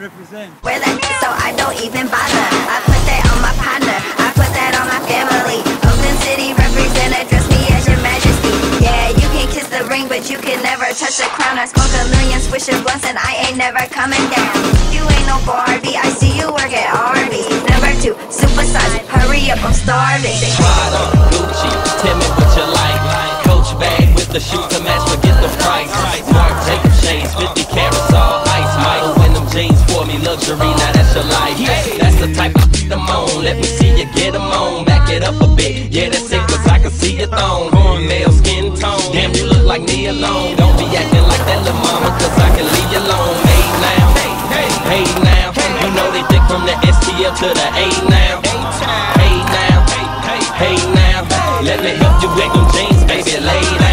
Represent. Wear that so I don't even bother. I put that on my partner, I put that on my family. Oakland City represent, address me as your majesty. Yeah, you can kiss the ring, but you can never touch the crown. I smoke a million swisher blunts and I ain't never coming down. You ain't no Barbie, I see you work at Arby's. Number 2, supersize, hurry up, I'm starving. Prada, Gucci, tell me what you like. Coach bag with the shoes to match, forget the price. Mark Jacob shades, 50 carats all ice. Michael in them jeans for me, luxury, now that's your life. That's the type of them on, let me see you get them on. Back it up a bit, yeah that's it, cause I can see your thong. Cornmeal skin tone, damn you look like me alone. Don't be acting like that little mama, cause I can leave you alone. Hey now, hey now, you know they thick from the STL to the A now. Hey now, hey now, let me help you with them jeans, baby, lay down.